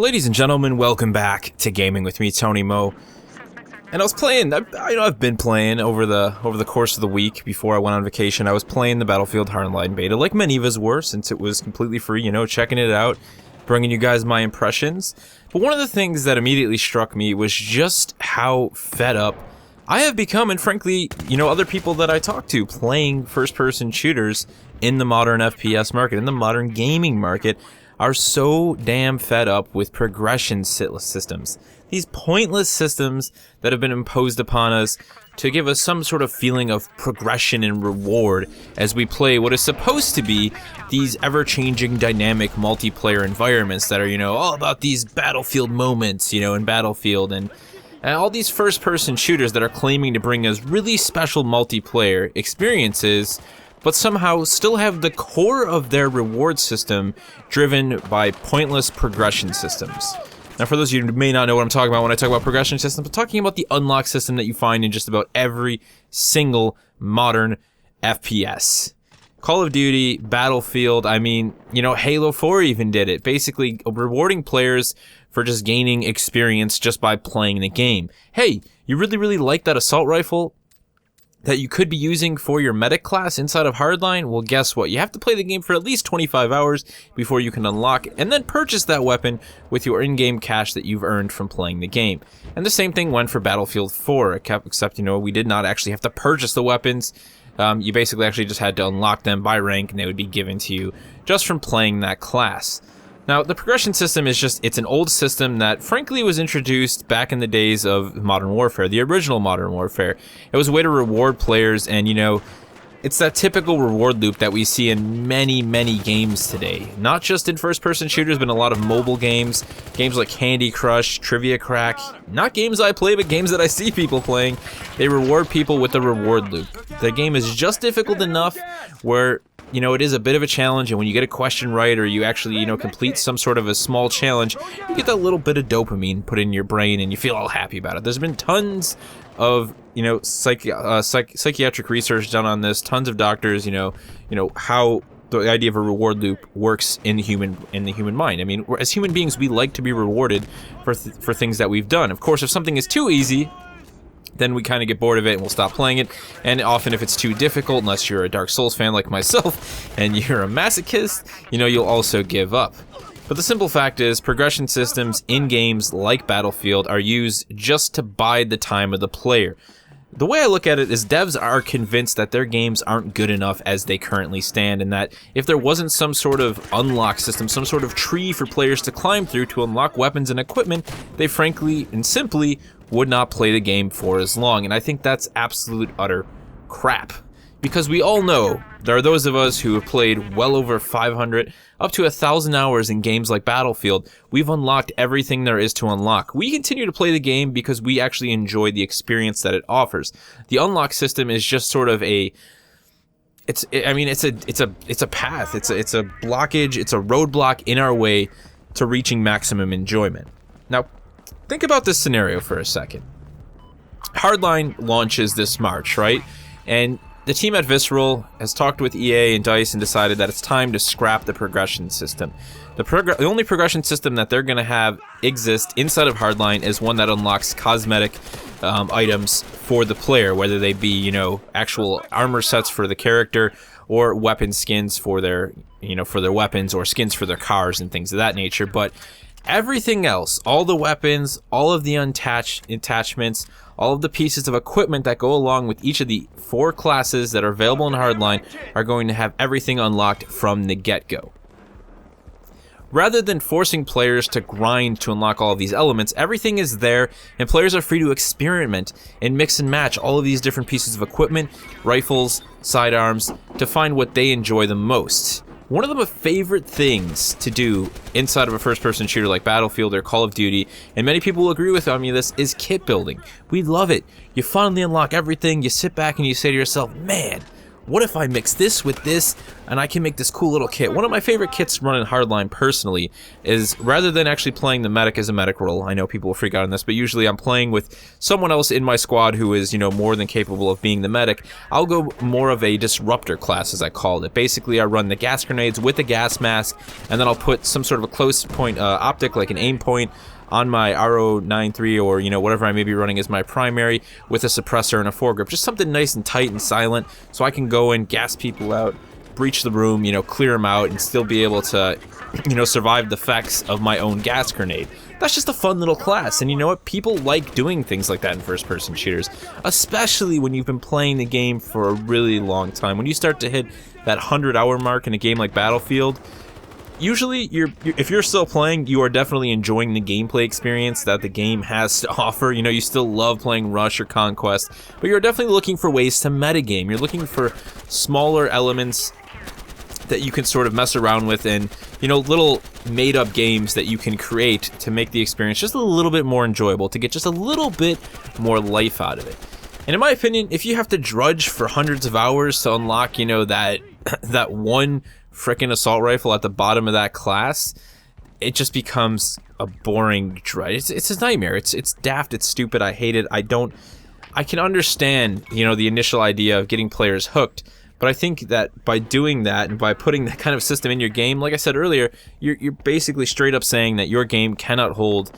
Ladies and gentlemen, welcome back to Gaming with me, Tony Mo. And I was playing, I've been playing over the course of the week before I went on vacation. I was playing the Battlefield Hardline beta, like many of us were, since it was completely free, checking it out, bringing you guys my impressions. But one of the things that immediately struck me was just how fed up I have become, and frankly, other people that I talk to playing first-person shooters in the modern FPS market, in the modern gaming market, are so damn fed up with progression systems. These pointless systems that have been imposed upon us to give us some sort of feeling of progression and reward as we play what is supposed to be these ever-changing dynamic multiplayer environments that are, all about these battlefield moments, in Battlefield, and all these first-person shooters that are claiming to bring us really special multiplayer experiences, but somehow still have the core of their reward system driven by pointless progression systems. Now, for those of you who may not know what I'm talking about when I talk about progression systems, I'm talking about the unlock system that you find in just about every single modern FPS. Call of Duty, Battlefield, Halo 4 even did it, basically rewarding players for just gaining experience just by playing the game. Hey, you really like that assault rifle that you could be using for your medic class inside of Hardline? Well, guess what? You have to play the game for at least 25 hours before you can unlock and then purchase that weapon with your in-game cash that you've earned from playing the game. And the same thing went for Battlefield 4, except, we did not actually have to purchase the weapons. You basically actually just had to unlock them by rank, and they would be given to you just from playing that class. Now, the progression system is it's an old system that frankly was introduced back in the days of Modern Warfare, the original Modern Warfare. It was a way to reward players, and it's that typical reward loop that we see in many games today. Not just in first-person shooters, but in a lot of mobile games like Candy Crush, Trivia Crack. Not games I play, but games that I see people playing. They reward people with the reward loop. The game is just difficult enough where it is a bit of a challenge, and when you get a question right, or you actually, complete some sort of a small challenge, you get that little bit of dopamine put in your brain, and you feel all happy about it. There's been tons of, psychiatric research done on this, tons of doctors, how the idea of a reward loop works in the human mind. As human beings, we like to be rewarded for things that we've done. Of course, if something is too easy, then we kind of get bored of it and we'll stop playing it. And often if it's too difficult, unless you're a Dark Souls fan like myself and you're a masochist, you'll also give up. But the simple fact is, progression systems in games like Battlefield are used just to bide the time of the player. The way I look at it is devs are convinced that their games aren't good enough as they currently stand, and that if there wasn't some sort of unlock system, some sort of tree for players to climb through to unlock weapons and equipment, they frankly and simply would not play the game for as long. And I think that's absolute utter crap. Because we all know there are those of us who have played well over 500, up to 1,000 hours in games like Battlefield. We've unlocked everything there is to unlock. We continue to play the game because we actually enjoy the experience that it offers. The unlock system is just sort of it's a path. It's a blockage. It's a roadblock in our way to reaching maximum enjoyment. Now, think about this scenario for a second. Hardline launches this March, right? And the team at Visceral has talked with EA and DICE and decided that it's time to scrap the progression system. The only progression system that they're going to have exist inside of Hardline is one that unlocks cosmetic items for the player, whether they be, actual armor sets for the character or weapon skins for their weapons, or skins for their cars and things of that nature. But everything else, all the weapons, all of the attachments, all of the pieces of equipment that go along with each of the 4 classes that are available in Hardline are going to have everything unlocked from the get-go. Rather than forcing players to grind to unlock all of these elements, everything is there, and players are free to experiment and mix and match all of these different pieces of equipment, rifles, sidearms, to find what they enjoy the most. One of my favorite things to do inside of a first-person shooter like Battlefield or Call of Duty, and many people will agree with me on this, is kit building. We love it. You finally unlock everything, you sit back and you say to yourself, man, what if I mix this with this and I can make this cool little kit? One of my favorite kits to run in Hardline personally is, rather than actually playing the medic as a medic role, I know people will freak out on this, but usually I'm playing with someone else in my squad who is, you know, more than capable of being the medic. I'll go more of a disruptor class, as I call it. Basically, I run the gas grenades with a gas mask, and then I'll put some sort of a close point optic, like an aim point, on my RO93 or, you know, whatever I may be running as my primary, with a suppressor and a foregrip. Just something nice and tight and silent so I can go and gas people out, breach the room, you know, clear them out, and still be able to, you know, survive the effects of my own gas grenade. That's just a fun little class, and you know what? People like doing things like that in first-person shooters, especially when you've been playing the game for a really long time. When you start to hit that 100-hour mark in a game like Battlefield, usually, if you're still playing, you are definitely enjoying the gameplay experience that the game has to offer. You know, you still love playing Rush or Conquest, but you're definitely looking for ways to metagame. You're looking for smaller elements that you can sort of mess around with, and, you know, little made-up games that you can create to make the experience just a little bit more enjoyable, to get just a little bit more life out of it. And in my opinion, if you have to drudge for hundreds of hours to unlock, you know, that one frickin' assault rifle at the bottom of that class, it just becomes a boring drudge. It's a nightmare. It's daft. It's stupid. I hate it. I can understand, you know, the initial idea of getting players hooked, but I think that by doing that and by putting that kind of system in your game, like I said earlier, you're basically straight up saying that your game cannot hold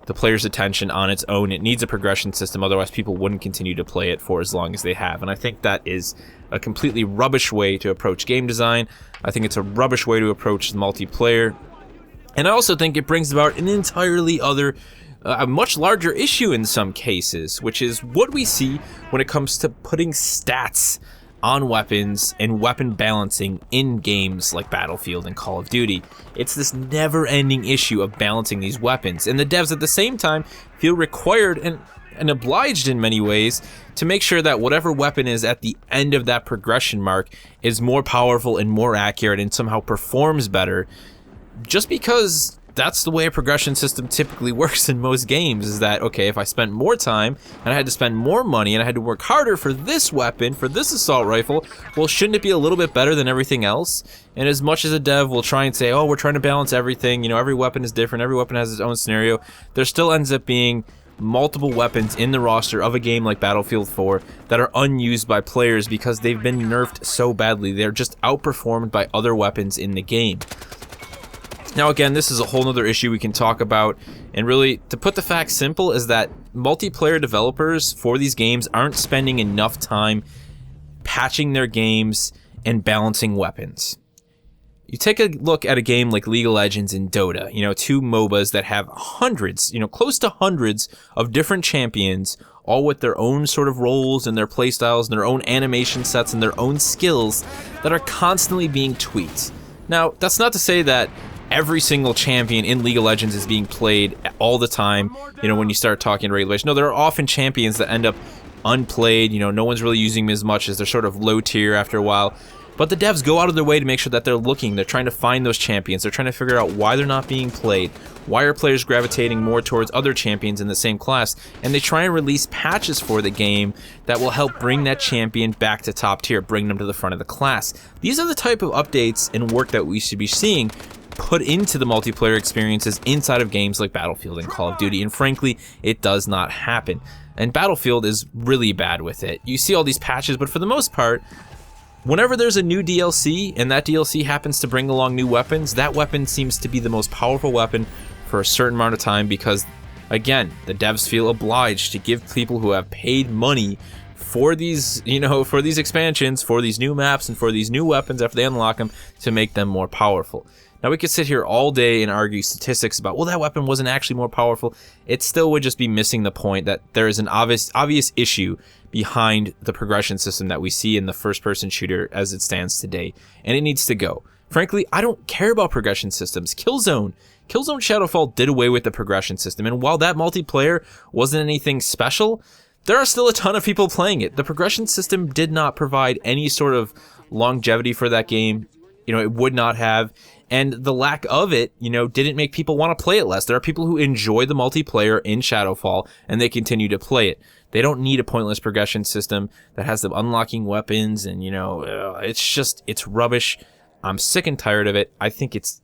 the player's attention on its own. It needs a progression system, otherwise people wouldn't continue to play it for as long as they have. And I think that is a completely rubbish way to approach game design. I think it's a rubbish way to approach the multiplayer. And I also think it brings about an entirely other, a much larger issue in some cases, which is what we see when it comes to putting stats on weapons and weapon balancing in games like Battlefield and Call of Duty. It's this never-ending issue of balancing these weapons, and the devs at the same time feel required and obliged in many ways to make sure that whatever weapon is at the end of that progression mark is more powerful and more accurate and somehow performs better, just because that's the way a progression system typically works in most games. Is that, okay, if I spent more time and I had to spend more money and I had to work harder for this weapon, for this assault rifle, well, shouldn't it be a little bit better than everything else? And as much as a dev will try and say, oh, we're trying to balance everything, you know, every weapon is different, every weapon has its own scenario, there still ends up being multiple weapons in the roster of a game like Battlefield 4 that are unused by players because they've been nerfed so badly. They're just outperformed by other weapons in the game. Now again, this is a whole other issue we can talk about, and really, to put the facts simple, is that multiplayer developers for these games aren't spending enough time patching their games and balancing weapons. You take a look at a game like League of Legends and Dota, you know, two MOBAs that have hundreds, you know, close to hundreds of different champions, all with their own sort of roles and their playstyles and their own animation sets and their own skills that are constantly being tweaked. Now, that's not to say that every single champion in League of Legends is being played all the time, you know, when you start talking regulation. No, there are often champions that end up unplayed, you know, no one's really using them as much, as they're sort of low tier after a while. But the devs go out of their way to make sure that they're looking, they're trying to find those champions, they're trying to figure out why they're not being played, why are players gravitating more towards other champions in the same class, and they try and release patches for the game that will help bring that champion back to top tier, bring them to the front of the class. These are the type of updates and work that we should be seeing put into the multiplayer experiences inside of games like Battlefield and Call of Duty, and frankly, it does not happen. And Battlefield is really bad with it. You see all these patches, but for the most part, whenever there's a new DLC and that DLC happens to bring along new weapons, that weapon seems to be the most powerful weapon for a certain amount of time because, again, the devs feel obliged to give people who have paid money for these, you know, for these expansions, for these new maps, and for these new weapons after they unlock them, to make them more powerful. Now, we could sit here all day and argue statistics about, well, that weapon wasn't actually more powerful. It still would just be missing the point that there is an obvious issue behind the progression system that we see in the first-person shooter as it stands today, and it needs to go. Frankly, I don't care about progression systems. Killzone Shadowfall did away with the progression system, and while that multiplayer wasn't anything special, there are still a ton of people playing it. The progression system did not provide any sort of longevity for that game. You know, it would not have. And the lack of it, you know, didn't make people want to play it less. There are people who enjoy the multiplayer in Shadowfall, and they continue to play it. They don't need a pointless progression system that has them unlocking weapons and, you know, it's rubbish. I'm sick and tired of it. I think it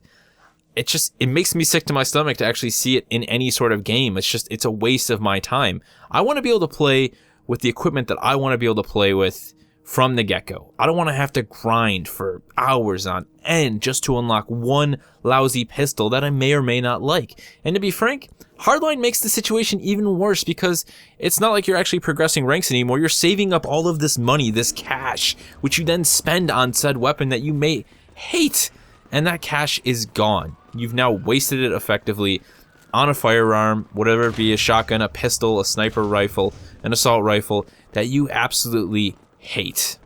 makes me sick to my stomach to actually see it in any sort of game. It's a waste of my time. I want to be able to play with the equipment that I want to be able to play with from the get-go. I don't want to have to grind for hours on end just to unlock one lousy pistol that I may or may not like. And to be frank, Hardline makes the situation even worse because it's not like you're actually progressing ranks anymore. You're saving up all of this money, this cash, which you then spend on said weapon that you may hate. And that cash is gone. You've now wasted it effectively on a firearm, whatever it be, a shotgun, a pistol, a sniper rifle, an assault rifle, that you absolutely hate.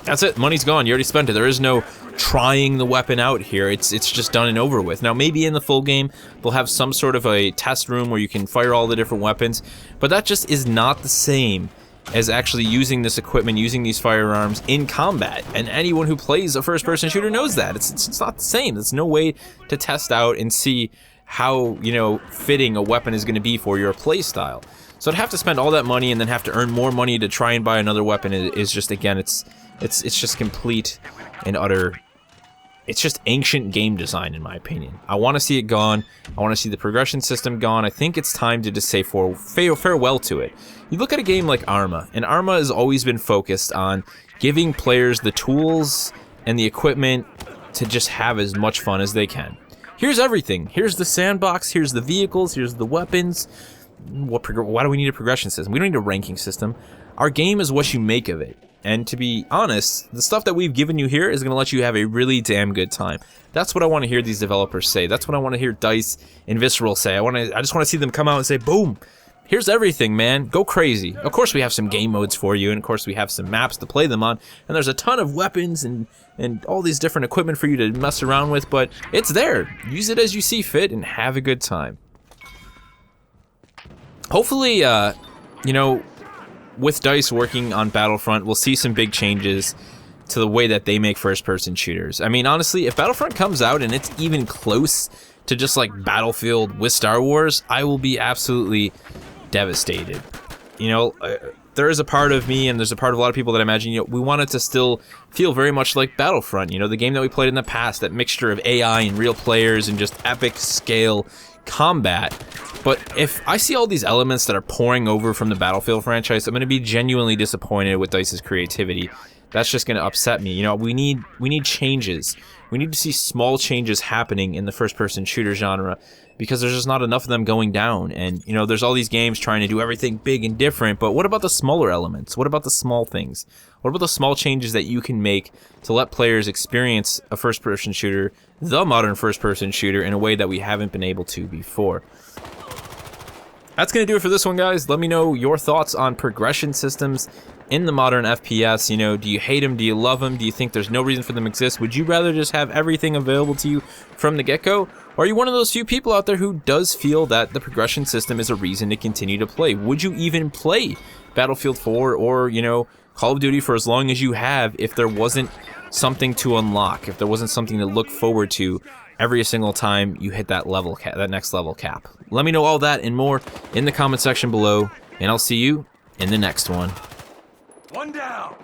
That's it. Money's gone. You already spent it. There is no trying the weapon out here. It's just done and over with. Now, maybe in the full game, they'll have some sort of a test room where you can fire all the different weapons, but that just is not the same as actually using this equipment, using these firearms in combat. And anyone who plays a first-person shooter knows that. It's not the same. There's no way to test out and see how, you know, fitting a weapon is going to be for your play style. So to have to spend all that money and then have to earn more money to try and buy another weapon is just, again, it's just complete and utter. It's just ancient game design, in my opinion. I want to see it gone. I want to see the progression system gone. I think it's time to just say farewell to it. You look at a game like Arma, and Arma has always been focused on giving players the tools and the equipment to just have as much fun as they can. Here's everything. Here's the sandbox. Here's the vehicles. Here's the weapons. Why do we need a progression system? We don't need a ranking system. Our game is what you make of it. And to be honest, the stuff that we've given you here is going to let you have a really damn good time. That's what I want to hear these developers say. That's what I want to hear DICE and Visceral say. I just want to see them come out and say, boom, here's everything, man. Go crazy. Of course we have some game modes for you, and of course we have some maps to play them on, and there's a ton of weapons and all these different equipment for you to mess around with, but it's there. Use it as you see fit and have a good time. Hopefully, you know, with DICE working on Battlefront, we'll see some big changes to the way that they make first-person shooters. I mean, honestly, if Battlefront comes out and it's even close to just like Battlefield with Star Wars, I will be absolutely devastated. You know, there is a part of me, and there's a part of a lot of people that I imagine, you know, we want it to still feel very much like Battlefront, you know, the game that we played in the past, that mixture of AI and real players and just epic scale combat. But if I see all these elements that are pouring over from the Battlefield franchise, I'm going to be genuinely disappointed with DICE's creativity. That's just going to upset me. You know, we need changes. We need to see small changes happening in the first-person shooter genre, because there's just not enough of them going down. And, you know, there's all these games trying to do everything big and different, but what about the smaller elements? What about the small things? What about the small changes that you can make to let players experience a first-person shooter, the modern first-person shooter, in a way that we haven't been able to before? That's going to do it for this one, guys. Let me know your thoughts on progression systems in the modern FPS. You know, do you hate them? Do you love them? Do you think there's no reason for them to exist? Would you rather just have everything available to you from the get-go? Or are you one of those few people out there who does feel that the progression system is a reason to continue to play? Would you even play Battlefield 4 or, you know, Call of Duty for as long as you have if there wasn't something to unlock, if there wasn't something to look forward to every single time you hit that level that next level cap? Let me know all that and more in the comment section below, and I'll see you in the next one. One down.